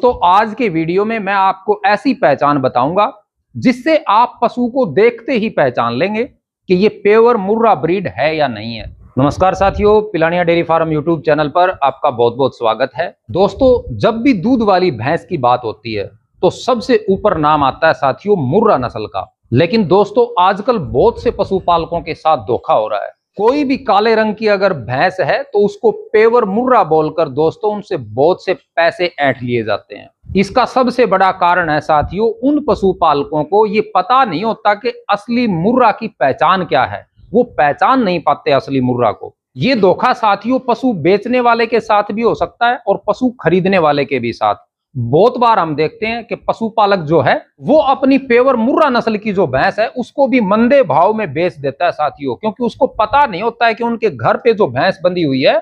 दोस्तों आज के वीडियो में मैं आपको ऐसी पहचान बताऊंगा जिससे आप पशु को देखते ही पहचान लेंगे कि ये पेवर मुर्रा ब्रीड है या नहीं है। नमस्कार साथियों, Pilania dairy farm YouTube channel पर आपका बहुत बहुत स्वागत है। दोस्तों जब भी दूध वाली भैंस की बात होती है तो सबसे ऊपर नाम आता है साथियों मुर्रा नस्ल का। लेकिन दोस्तों आजकल बहुत से पशुपालकों के साथ धोखा हो रहा है। कोई भी काले रंग की अगर भैंस है तो उसको पेवर मुर्रा बोलकर दोस्तों उनसे बहुत से पैसे ऐंठ लिए जाते हैं। इसका सबसे बड़ा कारण है साथियों उन पशुपालकों को ये पता नहीं होता कि असली मुर्रा की पहचान क्या है। वो पहचान नहीं पाते असली मुर्रा को। ये धोखा साथियों पशु बेचने वाले के साथ भी हो सकता है और पशु खरीदने वाले के भी साथ। बहुत बार हम देखते हैं कि पशुपालक जो है वो अपनी पेवर मुर्रा नस्ल की जो भैंस है उसको भी मंदे भाव में बेच देता है साथियों, क्योंकि उसको पता नहीं होता है कि उनके घर पे जो भैंस बंधी हुई है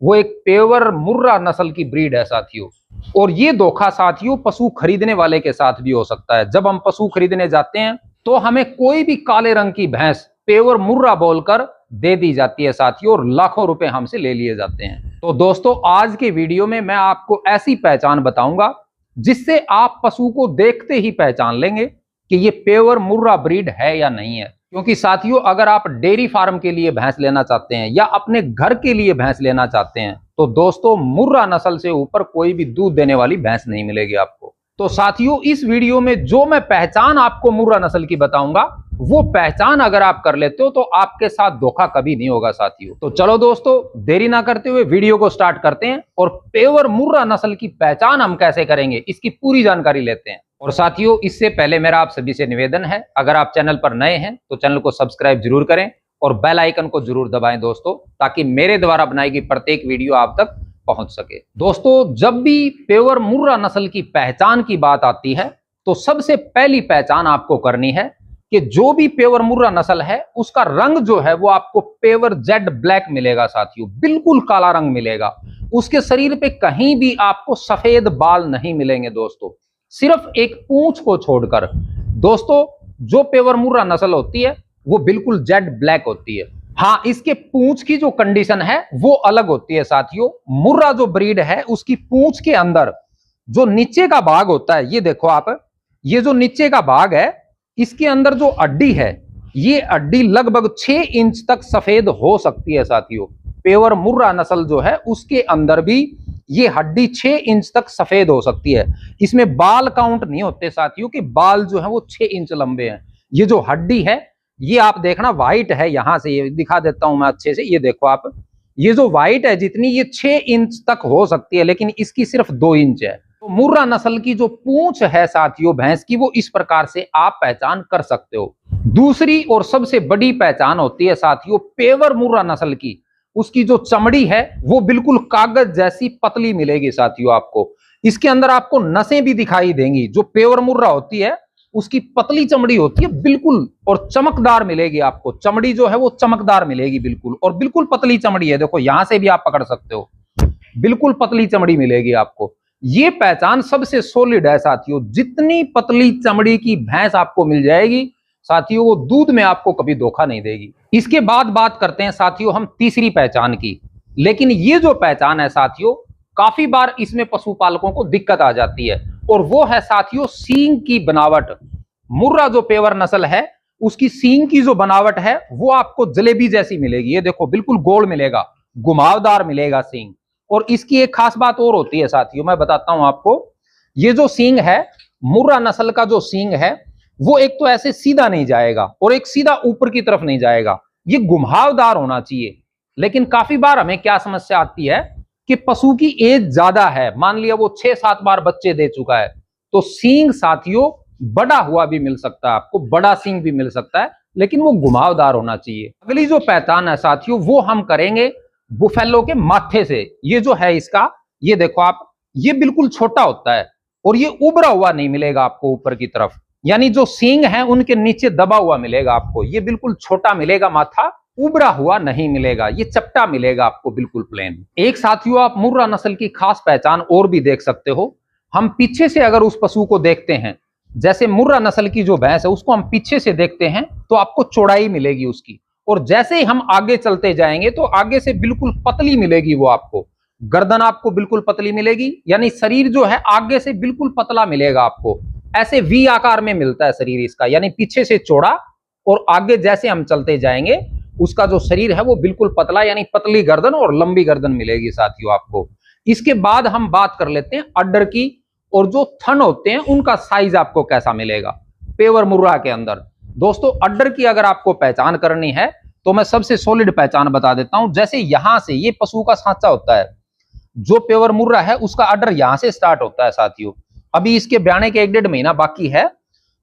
वो एक पेवर मुर्रा नस्ल की ब्रीड है साथियों। और ये धोखा साथियों पशु खरीदने वाले के साथ भी हो सकता है। जब हम पशु खरीदने जाते हैं तो हमें कोई भी काले रंग की भैंस पेवर मुर्रा बोलकर दे दी जाती है साथियों और लाखों रुपए हमसे ले लिए जाते हैं। तो दोस्तों आज के वीडियो में मैं आपको ऐसी पहचान बताऊंगा जिससे आप पशु को देखते ही पहचान लेंगे कि ये पेवर मुर्रा ब्रीड है या नहीं है। क्योंकि साथियों अगर आप डेयरी फार्म के लिए भैंस लेना चाहते हैं या अपने घर के लिए भैंस लेना चाहते हैं तो दोस्तों मुर्रा नस्ल से ऊपर कोई भी दूध देने वाली भैंस नहीं मिलेगी आपको। तो साथियों इस वीडियो में जो मैं पहचान आपको मुर्रा नस्ल की बताऊंगा वो पहचान अगर आप कर लेते हो तो आपके साथ धोखा कभी नहीं होगा साथियों। तो चलो दोस्तों देरी ना करते हुए वीडियो को स्टार्ट करते हैं और पेवर मुर्रा नस्ल की पहचान हम कैसे करेंगे इसकी पूरी जानकारी लेते हैं। और साथियों इससे पहले मेरा आप सभी से निवेदन है, अगर आप चैनल पर नए हैं तो चैनल को सब्सक्राइब जरूर करें और बेल आइकन को जरूर दबाएं दोस्तों, ताकि मेरे द्वारा बनाई गई प्रत्येक वीडियो आप तक पहुंच सके। दोस्तों जब भी पेवर मुर्रा नस्ल की पहचान की बात आती है तो सबसे पहली पहचान आपको करनी है कि जो भी पेवर मुर्रा नस्ल है उसका रंग जो है वो आपको पेवर जेड ब्लैक मिलेगा साथियों, बिल्कुल काला रंग मिलेगा। उसके शरीर पे कहीं भी आपको सफेद बाल नहीं मिलेंगे दोस्तों, सिर्फ एक पूंछ को छोड़कर। दोस्तों जो पेवर मुर्रा नस्ल होती है वो बिल्कुल जेड ब्लैक होती है। हाँ इसके पूंछ की जो कंडीशन है वो अलग होती है साथियों। मुर्रा जो ब्रीड है उसकी पूंछ के अंदर जो नीचे का भाग होता है, ये देखो आप, ये जो नीचे का भाग है इसके अंदर जो हड्डी है ये हड्डी लगभग 6 इंच तक सफेद हो सकती है साथियों। पेवर मुर्रा नस्ल जो है उसके अंदर भी ये हड्डी 6 इंच तक सफेद हो सकती है। इसमें बाल काउंट नहीं होते साथियों कि बाल जो है वो 6 इंच लंबे हैं। ये जो हड्डी है ये आप देखना व्हाइट है, यहां से ये दिखा देता हूं मैं अच्छे से, ये देखो आप, ये जो व्हाइट है जितनी ये 6 इंच तक हो सकती है लेकिन इसकी सिर्फ 2 इंच है। तो मुर्रा नस्ल की जो पूंछ है साथियों भैंस की वो इस प्रकार से आप पहचान कर सकते हो। दूसरी और सबसे बड़ी पहचान होती है साथियों पेवर मुर्रा नस्ल की, उसकी जो चमड़ी है वो बिल्कुल कागज जैसी पतली मिलेगी साथियों आपको। इसके अंदर आपको नसें भी दिखाई देंगी। जो पेवर मुर्रा होती है उसकी पतली चमड़ी होती है बिल्कुल और चमकदार मिलेगी आपको। चमड़ी जो है वो चमकदार मिलेगी बिल्कुल, और बिल्कुल पतली चमड़ी है, देखो यहां से भी आप पकड़ सकते हो, बिल्कुल पतली चमड़ी मिलेगी आपको। ये पहचान सबसे सॉलिड है साथियों। जितनी पतली चमड़ी की भैंस आपको मिल जाएगी साथियों वो दूध में आपको कभी धोखा नहीं देगी। इसके बाद बात करते हैं साथियों हम तीसरी पहचान की। लेकिन ये जो पहचान है साथियों काफी बार इसमें पशुपालकों को दिक्कत आ जाती है और वो है साथियों सींग की बनावट। मुर्रा जो पेवर नस्ल है उसकी सींग की जो बनावट है वो आपको जलेबी जैसी मिलेगी। ये देखो बिल्कुल गोल मिलेगा, घुमावदार मिलेगा सींग। और इसकी एक खास बात और होती है साथियों, मैं बताता हूं आपको। ये जो सींग है मुर्रा नस्ल का जो सींग है वो एक तो ऐसे सीधा नहीं जाएगा और एक सीधा ऊपर की तरफ नहीं जाएगा, ये घुमावदार होना चाहिए। लेकिन काफी बार हमें क्या समस्या आती है कि पशु की एज ज्यादा है, मान लिया वो 6-7 बार बच्चे दे चुका है तो सींग साथियों बड़ा हुआ भी मिल सकता है आपको, बड़ा सींग भी मिल सकता है, लेकिन वो घुमावदार होना चाहिए। अगली जो पहचान है साथियों वो हम करेंगे बुफेलो के माथे से। ये जो है इसका, ये देखो आप, ये बिल्कुल छोटा होता है और ये उभरा हुआ नहीं मिलेगा आपको ऊपर की तरफ, यानी जो सींग है उनके नीचे दबा हुआ मिलेगा आपको। ये बिल्कुल छोटा मिलेगा माथा, उभरा हुआ नहीं मिलेगा, ये चपटा मिलेगा आपको बिल्कुल प्लेन। एक साथियों आप मुर्रा नस्ल की खास पहचान और भी देख सकते हो। हम पीछे से अगर उस पशु को देखते हैं, जैसे मुर्रा नस्ल की जो भैंस है उसको हम पीछे से देखते हैं तो आपको चौड़ाई मिलेगी उसकी, और जैसे ही हम आगे चलते जाएंगे तो आगे से बिल्कुल पतली मिलेगी वो आपको। गर्दन आपको बिल्कुल पतली मिलेगी, यानी शरीर जो है आगे से बिल्कुल पतला मिलेगा आपको, ऐसे वी आकार में मिलता है शरीर इसका, यानी पीछे से चौड़ा और आगे जैसे हम चलते जाएंगे उसका जो शरीर है वो बिल्कुल पतला, यानी पतली गर्दन और लंबी गर्दन मिलेगी साथियों आपको। इसके बाद हम बात कर लेते हैं अड्डर की, और जो थन होते हैं उनका साइज आपको कैसा मिलेगा पेवर मुर्रा के अंदर। दोस्तों अड्डर की अगर आपको पहचान करनी है तो मैं सबसे सॉलिड पहचान बता देता हूं। जैसे यहां से ये पशु का सांचा होता है, जो पेवर मुर्रा है उसका अड्डर यहां से स्टार्ट होता है साथियों। अभी इसके ब्याने के 1-1.5 महीना बाकी है,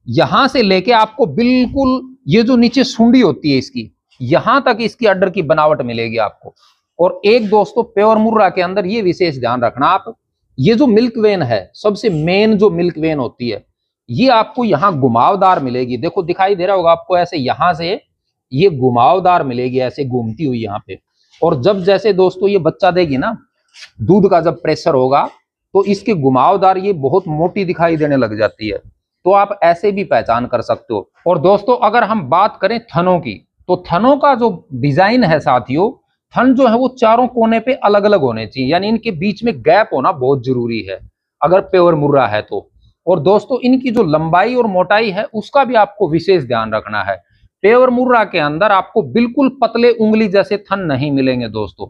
यहां से लेके आपको बिल्कुल ये जो नीचे सूंडी होती है इसकी, यहां तक इसकी अड्डर की बनावट मिलेगी आपको। और एक दोस्तों पेवर मुर्रा के अंदर ये विशेष ध्यान रखना आप, ये जो मिल्क वेन है सबसे मेन जो मिल्क वेन होती है ये आपको यहाँ घुमावदार मिलेगी। देखो दिखाई दे रहा होगा आपको, ऐसे यहां से ये घुमावदार मिलेगी, ऐसे घूमती हुई यहाँ पे। और जब जैसे दोस्तों ये बच्चा देगी ना, दूध का जब प्रेशर होगा तो इसके घुमावदार ये बहुत मोटी दिखाई देने लग जाती है, तो आप ऐसे भी पहचान कर सकते हो। और दोस्तों अगर हम बात करें थनों की, तो थनों का जो डिजाइन है साथियों, थन जो है वो चारों कोने पे अलग अलग होने चाहिए, यानी इनके बीच में गैप होना बहुत जरूरी है अगर पेवर मुर्रा है तो। और दोस्तों इनकी जो लंबाई और मोटाई है उसका भी आपको विशेष ध्यान रखना है। पेवर मुर्रा के अंदर आपको बिल्कुल पतले उंगली जैसे थन नहीं मिलेंगे दोस्तों।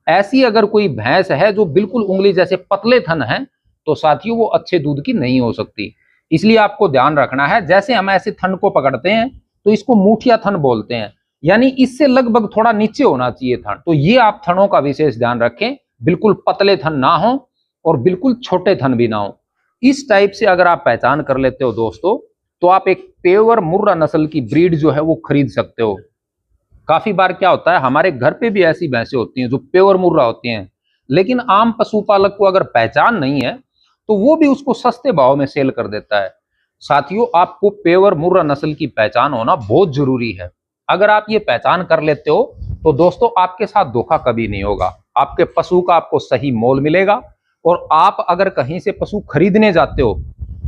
ऐसी अगर कोई भैंस है जो बिल्कुल उंगली जैसे पतले थन है तो साथियों वो अच्छे दूध की नहीं हो सकती। इसलिए आपको ध्यान रखना है, जैसे हम ऐसे थन को पकड़ते हैं तो इसको मुठिया थन बोलते हैं, यानी इससे लगभग थोड़ा नीचे होना चाहिए थन। तो ये आप थनों का विशेष ध्यान रखें, बिल्कुल पतले थन ना हो और बिल्कुल छोटे थन भी ना हो। इस टाइप से अगर आप पहचान कर लेते हो दोस्तों, तो आप एक पेवर मुर्रा नस्ल की ब्रीड जो है वो खरीद सकते हो। काफी बार क्या होता है, हमारे घर पे भी ऐसी भैंसें होती हैं जो पेवर मुर्रा होती हैं, लेकिन आम पशुपालक को अगर पहचान नहीं है तो वो भी उसको सस्ते भाव में सेल कर देता है। साथियों आपको पेवर मुर्रा नस्ल की पहचान होना बहुत जरूरी है। अगर आप ये पहचान कर लेते हो तो दोस्तों आपके साथ धोखा कभी नहीं होगा, आपके पशु का आपको सही मोल मिलेगा। और आप अगर कहीं से पशु खरीदने जाते हो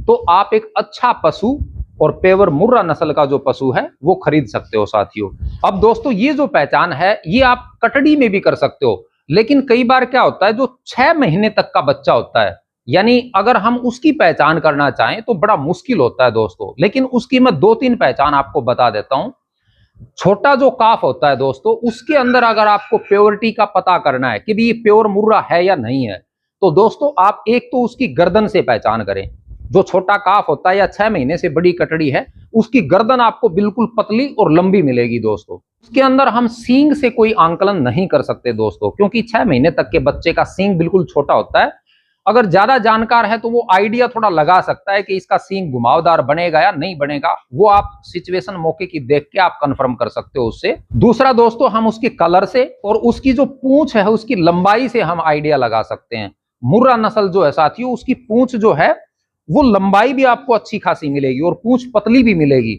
तो आप एक अच्छा पशु और पेवर मुर्रा नस्ल का जो पशु है वो खरीद सकते हो साथियों। अब दोस्तों ये जो पहचान है ये आप कटड़ी में भी कर सकते हो, लेकिन कई बार क्या होता है, जो 6 महीने तक का बच्चा होता है, यानी अगर हम उसकी पहचान करना चाहें तो बड़ा मुश्किल होता है दोस्तों। लेकिन उसकी मैं 2-3 पहचान आपको बता देता हूं। छोटा जो काफ होता है दोस्तों, उसके अंदर अगर आपको प्योरिटी का पता करना है कि भी ये प्योर मुर्रा है या नहीं है, तो दोस्तों आप एक तो उसकी गर्दन से पहचान करें। जो छोटा काफ होता है या 6 महीने से बड़ी कटड़ी है, उसकी गर्दन आपको बिल्कुल पतली और लंबी मिलेगी दोस्तों। उसके अंदर हम सींग से कोई आंकलन नहीं कर सकते दोस्तों, क्योंकि 6 महीने तक के बच्चे का सींग बिल्कुल छोटा होता है। अगर ज्यादा जानकार है तो वो आइडिया थोड़ा लगा सकता है कि इसका सींग घुमावदार बनेगा या नहीं बनेगा, वो आप सिचुएशन मौके की देख के आप कंफर्म कर सकते हो उससे। दूसरा दोस्तों हम उसके कलर से और उसकी जो पूंछ है उसकी लंबाई से हम आइडिया लगा सकते हैं। मुर्रा नस्ल जो है साथियों, उसकी पूंछ जो है वो लंबाई भी आपको अच्छी खासी मिलेगी और पूंछ पतली भी मिलेगी।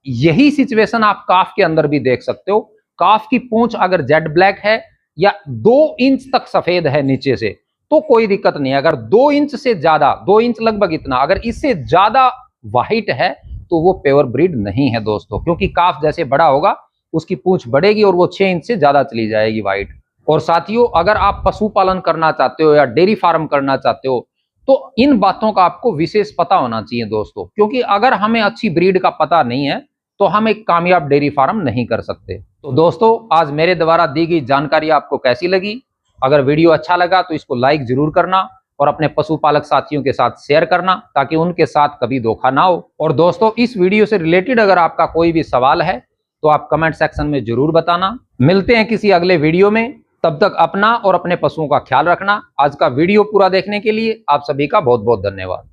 यही सिचुएशन आप काफ के अंदर भी देख सकते हो। काफ की पूंछ अगर जेड ब्लैक है या 2 इंच तक सफेद है नीचे से तो कोई दिक्कत नहीं है। अगर 2 इंच से ज्यादा, 2 इंच लगभग इतना, अगर इससे ज्यादा व्हाइट है तो वो प्योर ब्रीड नहीं है दोस्तों, क्योंकि काफ जैसे बड़ा होगा उसकी पूंछ बढ़ेगी और वो 6 इंच से ज्यादा चली जाएगी व्हाइट। और साथियों अगर आप पशुपालन करना चाहते हो या डेयरी फार्म करना चाहते हो तो इन बातों का आपको विशेष पता होना चाहिए दोस्तों, क्योंकि अगर हमें अच्छी ब्रीड का पता नहीं है तो हम एक कामयाब डेयरी फार्म नहीं कर सकते। तो दोस्तों आज मेरे द्वारा दी गई जानकारी आपको कैसी लगी? अगर वीडियो अच्छा लगा तो इसको लाइक जरूर करना और अपने पशुपालक साथियों के साथ शेयर करना ताकि उनके साथ कभी धोखा ना हो। और दोस्तों इस वीडियो से रिलेटेड अगर आपका कोई भी सवाल है तो आप कमेंट सेक्शन में जरूर बताना। मिलते हैं किसी अगले वीडियो में, तब तक अपना और अपने पशुओं का ख्याल रखना। आज का वीडियो पूरा देखने के लिए आप सभी का बहुत बहुत धन्यवाद।